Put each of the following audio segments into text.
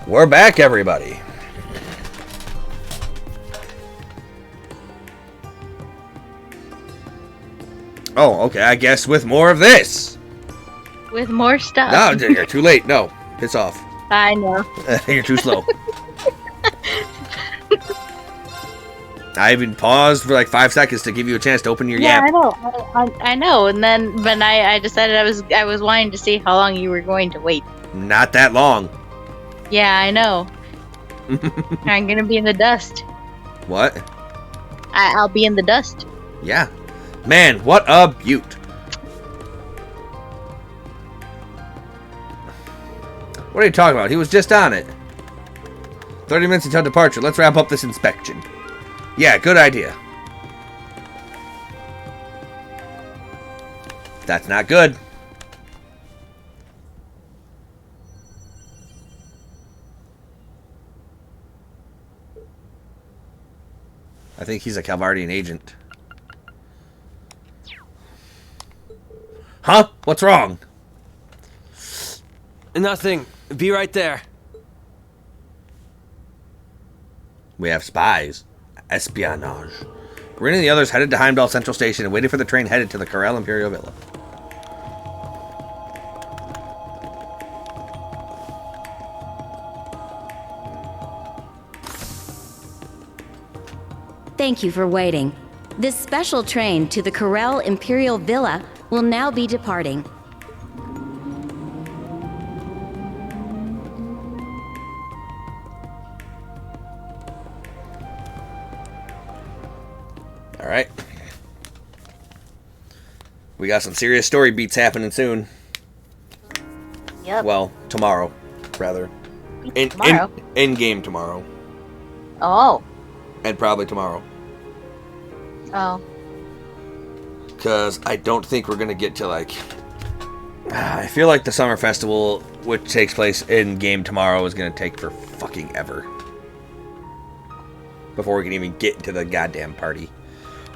We're back, everybody. Oh, okay, I guess with more of this. With more stuff. No, you're too late. No, piss off. I know. You're too slow. I even paused for like 5 seconds to give you a chance to open your Yeah, yap. I know. I know. And then, but I decided I was wanting to see how long you were going to wait. Not that long. Yeah, I know. I'm gonna be in the dust. What? I'll be in the dust. Yeah. Man, what a beaut. What are you talking about? He was just on it. 30 minutes until departure. Let's wrap up this inspection. Yeah, good idea. That's not good. I think he's a Calvardian agent. Huh? What's wrong? Nothing. Be right there. We have spies. Espionage. Marina and the others headed to Heimdall Central Station and waited for the train headed to the Corel Imperial Villa. Thank you for waiting. This special train to the Corel Imperial Villa will now be departing. Alright. We got some serious story beats happening soon. Yep. Well, tomorrow, rather. Tomorrow? In game tomorrow. Oh. And probably tomorrow. Oh. Because I don't think we're going to get to, like... I feel like the Summer Festival, which takes place in game tomorrow, is going to take for fucking ever. Before we can even get into the goddamn party.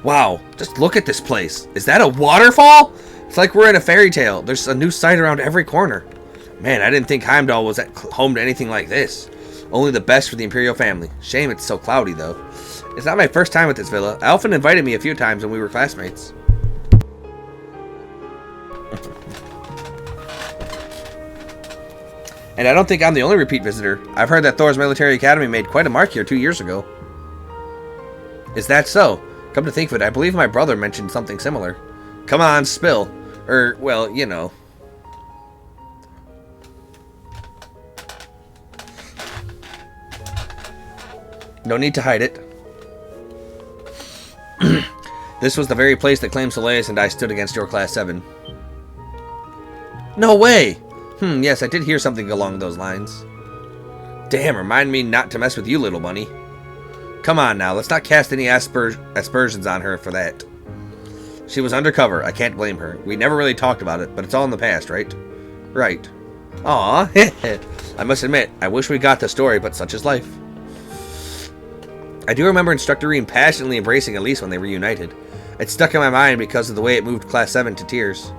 Wow, just look at this place. Is that a waterfall? It's like we're in a fairy tale. There's a new sight around every corner. Man, I didn't think Heimdall was home to anything like this. Only the best for the Imperial family. Shame it's so cloudy, though. It's not my first time at this villa. Alphen invited me a few times when we were classmates. And I don't think I'm the only repeat visitor. I've heard that Thor's Military Academy made quite a mark here 2 years ago. Is that so? Come to think of it, I believe my brother mentioned something similar. Come on, spill. Well, you know. No need to hide it. This was the very place that claimed Soleus and I stood against your Class 7. No way! Yes, I did hear something along those lines. Damn, remind me not to mess with you, little bunny. Come on now, let's not cast any aspersions on her for that. She was undercover, I can't blame her. We never really talked about it, but it's all in the past, right? Right. Aw, I must admit, I wish we got the story, but such is life. I do remember Instructor Rean passionately embracing Elise when they reunited. It stuck in my mind because of the way it moved Class 7 to tears.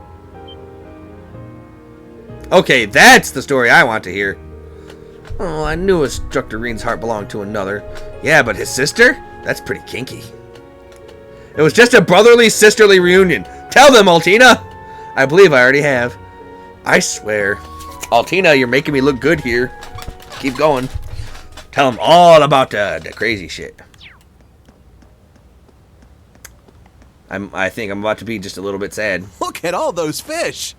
Okay, that's the story I want to hear. Oh, I knew Instructor Rean's heart belonged to another. Yeah, but his sister? That's pretty kinky. It was just a brotherly, sisterly reunion. Tell them, Altina! I believe I already have. I swear. Altina, you're making me look good here. Keep going. Tell them all about the crazy shit. I think I'm about to be just a little bit sad. Look at all those fish!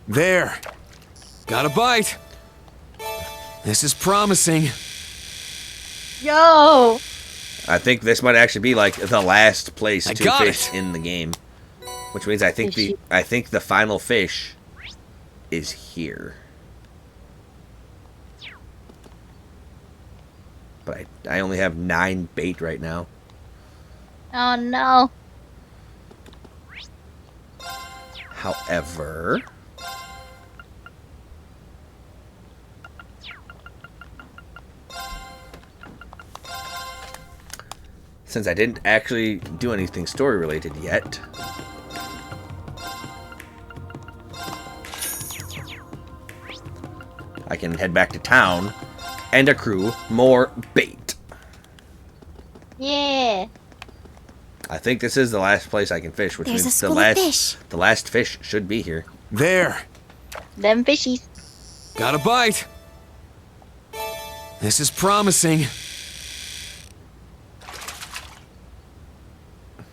There. Got a bite. This is promising. Yo! I think this might actually be like the last place I to got fish it. in the game, which means I think the final fish is here. But I only have 9 bait right now. Oh no. However, since I didn't actually do anything story related yet, I can head back to town and accrue more bait. Yeah. I think this is the last place I can fish, which There's a means school of fish. the last fish should be here. There. Them fishies. Got a bite. This is promising.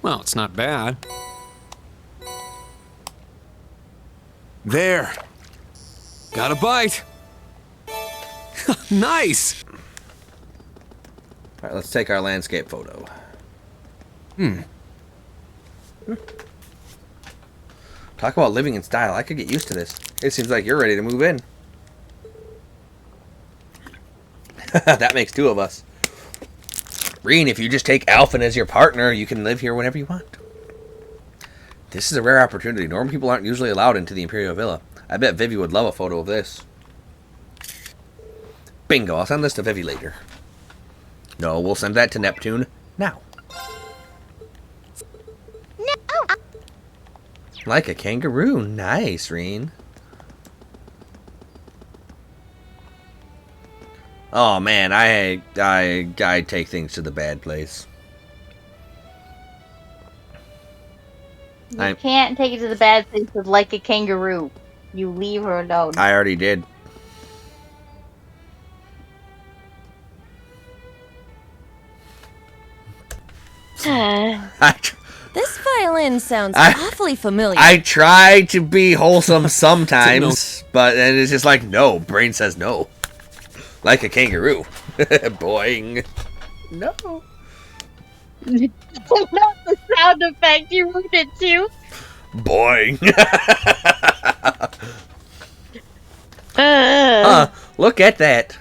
Well, it's not bad. There. Got a bite. Nice. All right, let's take our landscape photo. Talk about living in style. I could get used to this. It seems like you're ready to move in. That makes two of us. Reen, if you just take Alphen as your partner, you can live here whenever you want. This is a rare opportunity. Normal people aren't usually allowed into the Imperial Villa. I bet Vivi would love a photo of this. Bingo. I'll send this to Vivi later. No, we'll send that to Neptune now. No. Like a kangaroo. Nice, Reen. Oh man, I take things to the bad place. You can't take it to the bad place with like a kangaroo. You leave her alone. I already did. This violin sounds I- awfully familiar. I try to be wholesome sometimes, but then it's just like, no. Brain says no. Like a kangaroo. Boing. No. Not the sound effect you rooted to. Boing. Uh, Look at that.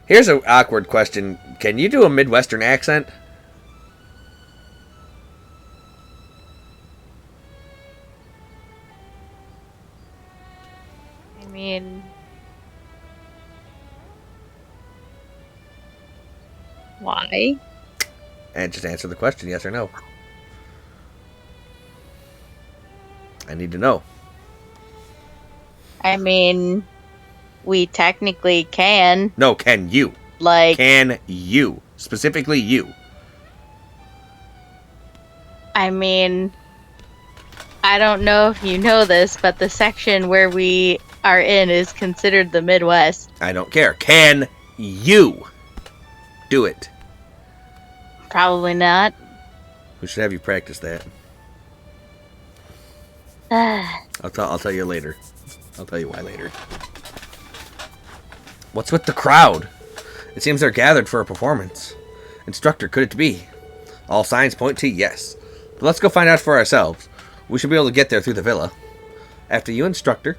Here's an awkward question. Can you do a Midwestern accent? I mean, why? And just answer the question, yes or no. I need to know. I mean, we technically can. No, can you? Like, Can you? Specifically you. I mean, I don't know if you know this, but the section where we are in is considered the Midwest. I don't care. Can you do it? Probably not. We should have you practice that. I'll tell you later. I'll tell you why later. What's with the crowd? It seems they're gathered for a performance. Instructor, could it be? All signs point to yes. But let's go find out for ourselves. We should be able to get there through the villa. After you, instructor.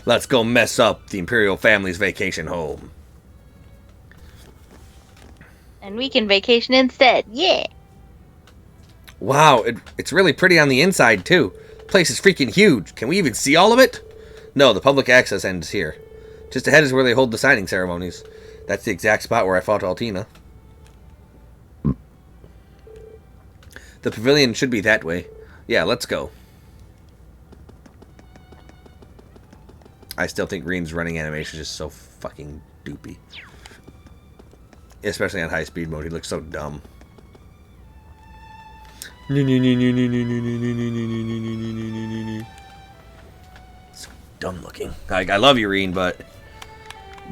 Let's go mess up the Imperial family's vacation home. And we can vacation instead. Yeah. Wow, it's really pretty on the inside, too. The place is freaking huge. Can we even see all of it? No, the public access ends here. Just ahead is where they hold the signing ceremonies. That's the exact spot where I fought Altina. The pavilion should be that way. Yeah, let's go. I still think Reen's running animation is just so fucking doopy. Especially on high speed mode, he looks so dumb. So dumb looking. Like, I love you, Reen, but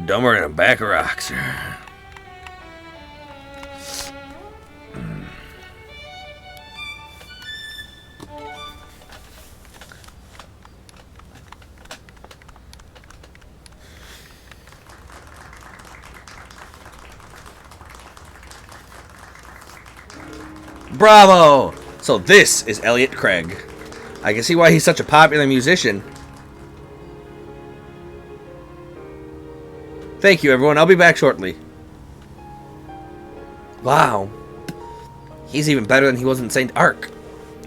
dumber than a bag of rocks. Bravo! So this is Elliot Craig. I can see why he's such a popular musician. Thank you, everyone. I'll be back shortly. Wow. He's even better than he was in St. Arc.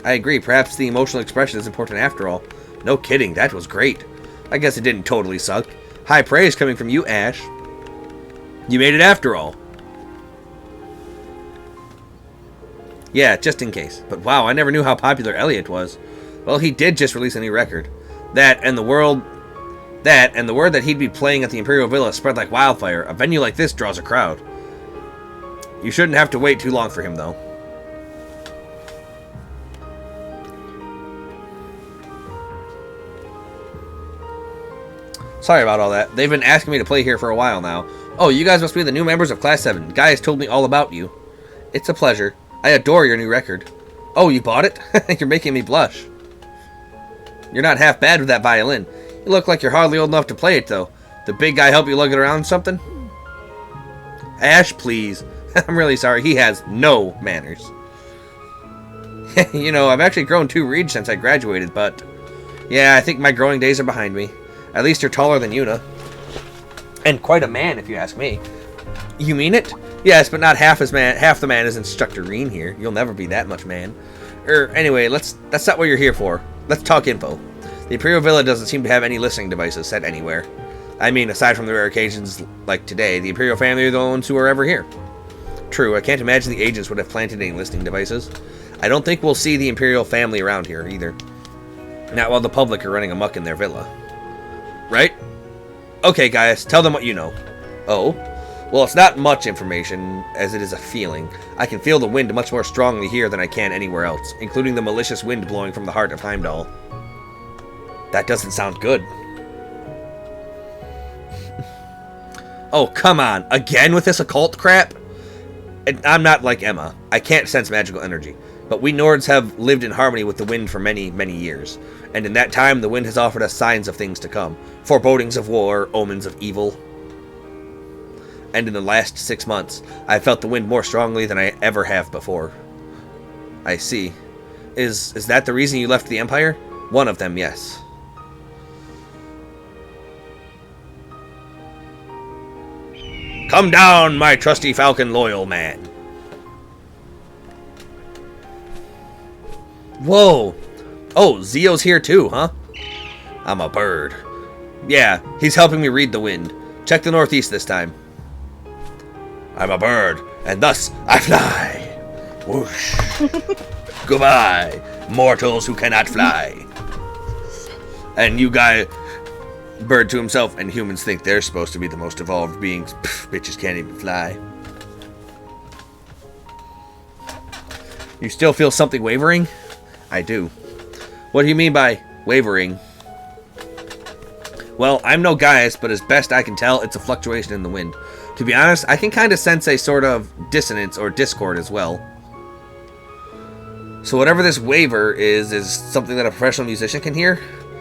I agree. Perhaps the emotional expression is important after all. No kidding. That was great. I guess it didn't totally suck. High praise coming from you, Ash. You made it after all. Yeah, just in case. But wow, I never knew how popular Elliot was. Well, he did just release a new record. That and the word that he'd be playing at the Imperial Villa spread like wildfire. A venue like this draws a crowd. You shouldn't have to wait too long for him, though. Sorry about all that. They've been asking me to play here for a while now. Oh, you guys must be the new members of Class 7. Guy has told me all about you. It's a pleasure. I adore your new record. Oh, you bought it? You're making me blush. You're not half bad with that violin. You look like you're hardly old enough to play it, though. The big guy help you lug it around or something? Ash, please. I'm really sorry. He has no manners. You know, I've actually grown 2 reeds since I graduated, but... yeah, I think my growing days are behind me. At least you're taller than Yuna. And quite a man, if you ask me. You mean it? Yes, but not half the man as Instructor Reen here. You'll never be that much man. Anyway, that's not what you're here for. Let's talk info. The Imperial Villa doesn't seem to have any listening devices set anywhere. I mean, aside from the rare occasions like today, the Imperial family are the only ones who are ever here. True, I can't imagine the agents would have planted any listening devices. I don't think we'll see the Imperial family around here, either. Not while the public are running amok in their villa. Right? Okay, guys, tell them what you know. Oh? Well, it's not much information, as it is a feeling. I can feel the wind much more strongly here than I can anywhere else, including the malicious wind blowing from the heart of Heimdall. That doesn't sound good. Oh, come on. Again with this occult crap? And I'm not like Emma. I can't sense magical energy. But we Nords have lived in harmony with the wind for many, many years. And in that time, the wind has offered us signs of things to come. Forebodings of war, omens of evil. And in the last 6 months, I felt the wind more strongly than I ever have before. I see. Is that the reason you left the Empire? One of them, yes. Come down, my trusty falcon loyal man. Whoa. Oh, Zio's here too, huh? I'm a bird. Yeah, he's helping me read the wind. Check the northeast this time. I'm a bird, and thus I fly. Whoosh. Goodbye, mortals who cannot fly. And you guy, bird to himself, and humans think they're supposed to be the most evolved beings. Pff, bitches can't even fly. You still feel something wavering? I do. What do you mean by wavering? Well, I'm no Gaius, but as best I can tell, it's a fluctuation in the wind. To be honest, I can kind of sense a sort of dissonance or discord as well. So whatever this waver is something that a professional musician can hear?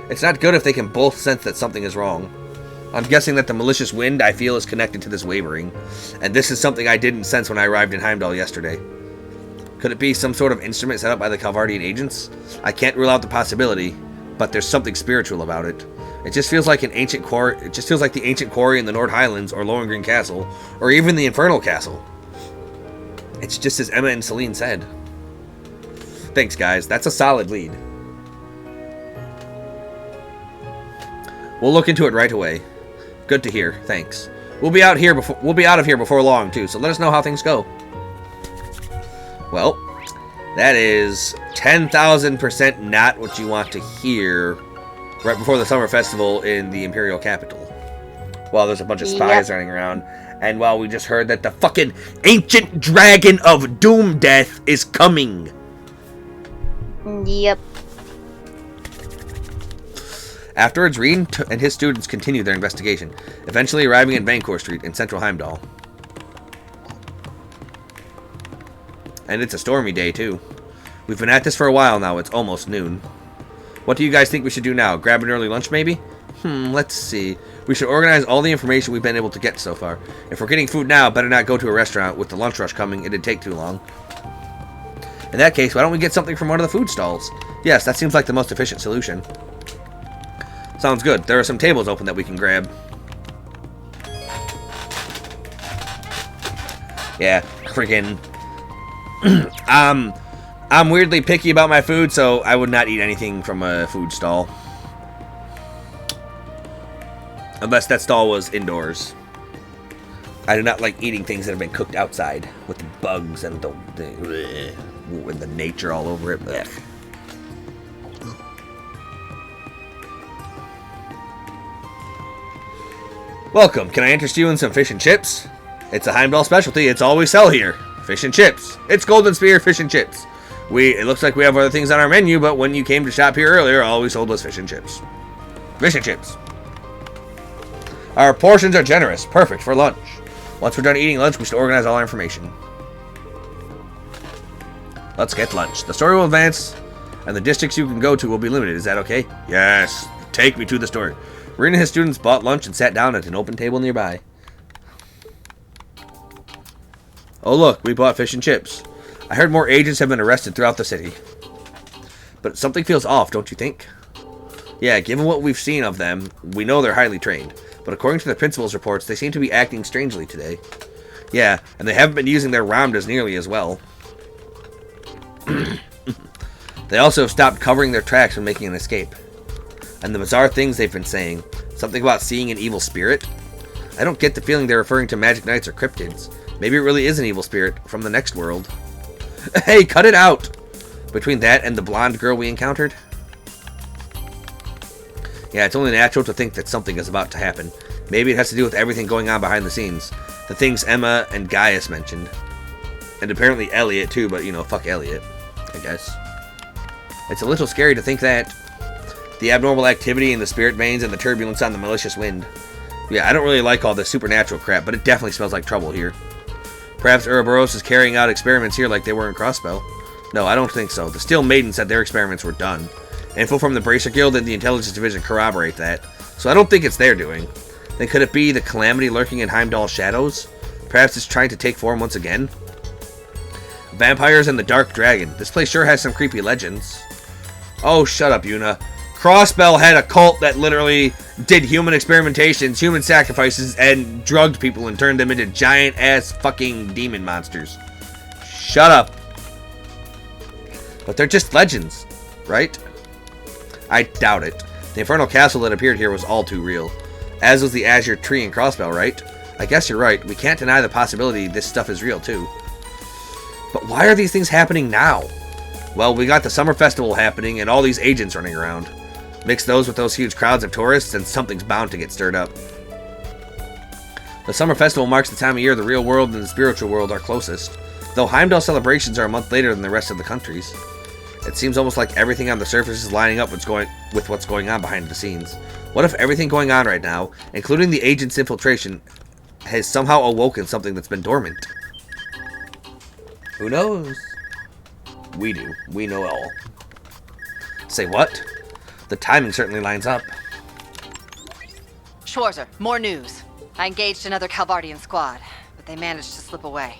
It's not good if they can both sense that something is wrong. I'm guessing that the malicious wind I feel is connected to this wavering, and this is something I didn't sense when I arrived in Heimdall yesterday. Could it be some sort of instrument set up by the Calvardian agents? I can't rule out the possibility, but there's something spiritual about it. It just feels like an ancient quarry. It just feels like the ancient quarry in the Nord Highlands, or Lohengrin Castle, or even the Infernal Castle. It's just as Emma and Celine said. Thanks, guys. That's a solid lead. We'll look into it right away. Good to hear. Thanks. We'll be out of here before long too. So let us know how things go. Well, that is 10,000% not what you want to hear right before the summer festival in the Imperial capital. While there's a bunch of spies running around, and while we just heard that the fucking ancient dragon of Doom Death is coming. Yep. Afterwards, Reen and his students continue their investigation, eventually arriving in Vancourt Street in central Heimdall. And it's a stormy day, too. We've been at this for a while now. It's almost noon. What do you guys think we should do now? Grab an early lunch, maybe? Let's see. We should organize all the information we've been able to get so far. If we're getting food now, better not go to a restaurant. With the lunch rush coming, it'd take too long. In that case, why don't we get something from one of the food stalls? Yes, that seems like the most efficient solution. Sounds good. There are some tables open that we can grab. Yeah, freaking... I'm weirdly picky about my food, so I would not eat anything from a food stall. Unless that stall was indoors. I do not like eating things that have been cooked outside with the bugs and the nature all over it. Ugh. Welcome. Can I interest you in some fish and chips? It's a Heimdall specialty. It's all we sell here. Fish and chips. It's Golden Spear fish and chips. It looks like we have other things on our menu, but when you came to shop here earlier, all we sold was fish and chips. Fish and chips. Our portions are generous. Perfect for lunch. Once we're done eating lunch, we should organize all our information. Let's get lunch. The story will advance, and the districts you can go to will be limited. Is that okay? Yes. Take me to the story. Rena and his students bought lunch and sat down at an open table nearby. Oh look, we bought fish and chips. I heard more agents have been arrested throughout the city. But something feels off, don't you think? Yeah, given what we've seen of them, we know they're highly trained. But according to the principal's reports, they seem to be acting strangely today. Yeah, and they haven't been using their ramdas nearly as well. They also have stopped covering their tracks when making an escape. And the bizarre things they've been saying. Something about seeing an evil spirit. I don't get the feeling they're referring to magic knights or cryptids. Maybe it really is an evil spirit from the next world. Hey, cut it out! Between that and the blonde girl we encountered. Yeah, it's only natural to think that something is about to happen. Maybe it has to do with everything going on behind the scenes. The things Emma and Gaius mentioned. And apparently Elliot too, but fuck Elliot, I guess. It's a little scary to think that. The abnormal activity in the spirit veins and the turbulence on the malicious wind. Yeah, I don't really like all this supernatural crap, but it definitely smells like trouble here. Perhaps Ouroboros is carrying out experiments here like they were in Crossbell. No, I don't think so. The Steel Maiden said their experiments were done. Info from the Bracer Guild and the Intelligence Division corroborate that, so I don't think it's their doing. Then could it be the Calamity lurking in Heimdall's shadows? Perhaps it's trying to take form once again? Vampires and the Dark Dragon. This place sure has some creepy legends. Oh, shut up, Yuna. Crossbell had a cult that literally did human experimentations, human sacrifices, and drugged people and turned them into giant-ass fucking demon monsters. Shut up. But they're just legends, right? I doubt it. The Infernal Castle that appeared here was all too real. As was the Azure Tree in Crossbell, right? I guess you're right. We can't deny the possibility this stuff is real, too. But why are these things happening now? Well, we got the Summer Festival happening and all these agents running around. Mix those with those huge crowds of tourists and something's bound to get stirred up. The Summer Festival marks the time of year the real world and the spiritual world are closest, though Heimdall celebrations are a month later than the rest of the countries. It seems almost like everything on the surface is lining up with what's going on behind the scenes. What if everything going on right now, including the agent's infiltration, has somehow awoken something that's been dormant? Who knows? We do. We know all. Say what? The timing certainly lines up. Schwarzer, more news. I engaged another Calvardian squad, but they managed to slip away.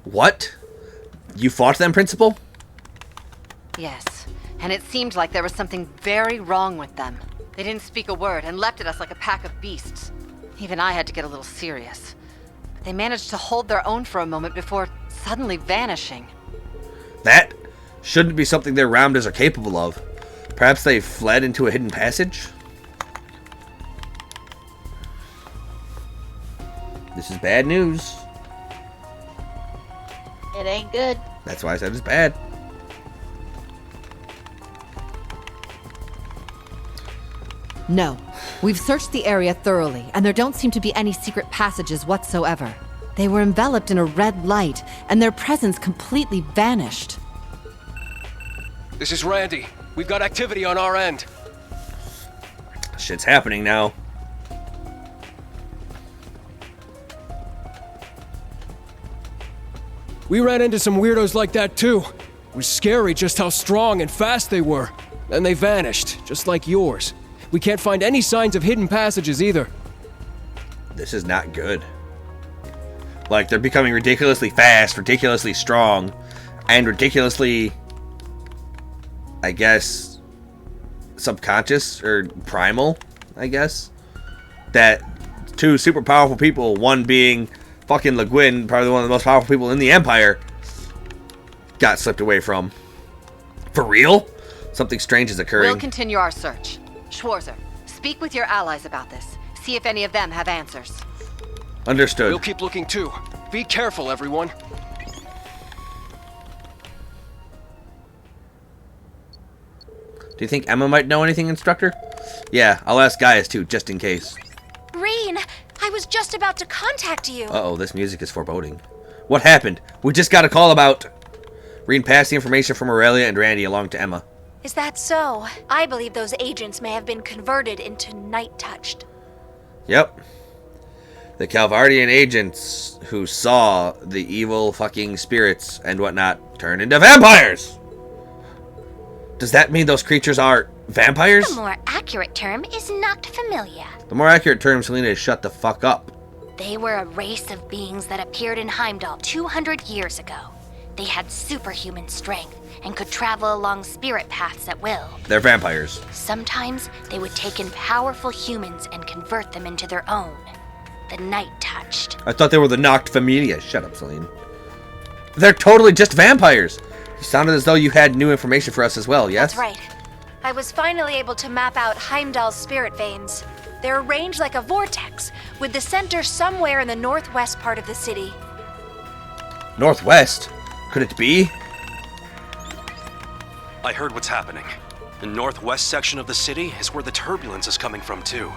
What? You fought them, Principal? Yes, and it seemed like there was something very wrong with them. They didn't speak a word and leapt at us like a pack of beasts. Even I had to get a little serious. But they managed to hold their own for a moment before suddenly vanishing. That shouldn't be something their Ramdas are capable of. Perhaps they fled into a hidden passage? This is bad news. It ain't good. That's why I said it's bad. No. We've searched the area thoroughly, and there don't seem to be any secret passages whatsoever. They were enveloped in a red light, and their presence completely vanished. This is Randy. We've got activity on our end. Shit's happening now. We ran into some weirdos like that too. It was scary just how strong and fast they were. Then they vanished, just like yours. We can't find any signs of hidden passages either. This is not good. Like, they're becoming ridiculously fast, ridiculously strong, and ridiculously, I guess, subconscious or primal, I guess. That two super powerful people, one being fucking Le Guin, probably one of the most powerful people in the Empire, got slipped away from. For real? Something strange is occurring. We'll continue our search. Schwarzer, speak with your allies about this. See if any of them have answers. Understood. We'll keep looking too. Be careful, everyone. Do you think Emma might know anything, Instructor? Yeah, I'll ask Gaius too, just in case. Rean, I was just about to contact you. Uh-oh, this music is foreboding. What happened? We just got a call about... Rean passed the information from Aurelia and Randy along to Emma. Is that so? I believe those agents may have been converted into night-touched. Yep. The Calvardian agents who saw the evil fucking spirits and whatnot turn into vampires! Does that mean those creatures are vampires? The more accurate term is Noctfamilia. The more accurate term, Selena, is shut the fuck up. They were a race of beings that appeared in Heimdall 200 years ago. They had superhuman strength and could travel along spirit paths at will. They're vampires. Sometimes they would take in powerful humans and convert them into their own. The night-touched. I thought they were the Noct Familia. Shut up, Celine. They're totally just vampires. You sounded as though you had new information for us as well, yes? That's right. I was finally able to map out Heimdall's spirit veins. They're arranged like a vortex, with the center somewhere in the northwest part of the city. Northwest? Could it be? I heard what's happening. The northwest section of the city is where the turbulence is coming from, too.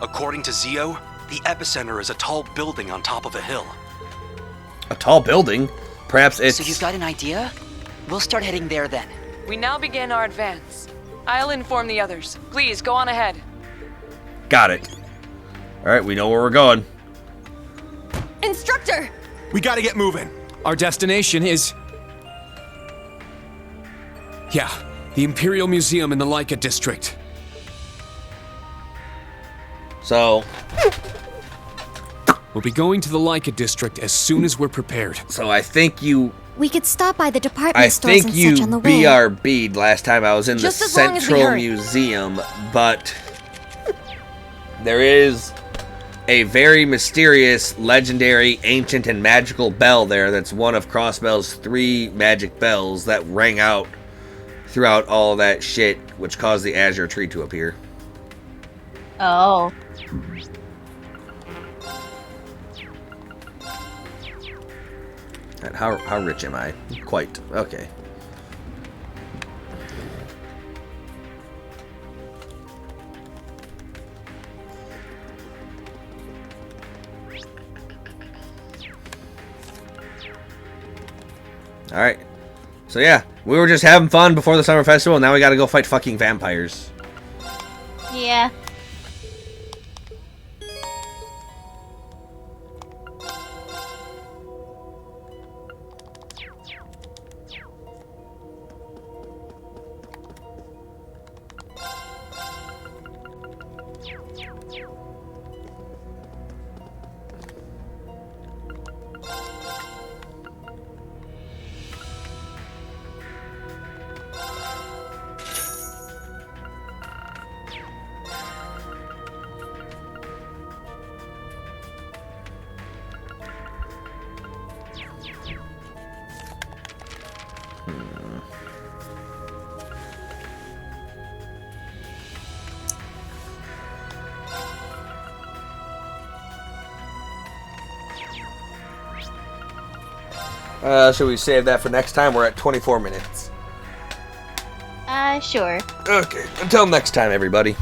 According to Zio, the epicenter is a tall building on top of a hill. A tall building? Perhaps it's... So you've got an idea? We'll start heading there then. We now begin our advance. I'll inform the others. Please, go on ahead. Got it. Alright, we know where we're going. Instructor! We gotta get moving. Our destination is... Yeah, the Imperial Museum in the Laika district. So... We'll be going to the Laika district as soon as we're prepared. So I think you... We could stop by the department I stores think and you such on the way. BRB'd last time I was in Just the as long as we Central hurry. Museum, but... There is a very mysterious, legendary, ancient, and magical bell there that's one of Crossbell's 3 magic bells that rang out throughout all that shit, which caused the Azure Tree to appear. Oh. And how rich am I? Quite. Okay. Alright. So yeah, we were just having fun before the summer festival, and now we gotta go fight fucking vampires. Yeah. Should we save that for next time? We're at 24 minutes. Sure. Okay, until next time, everybody.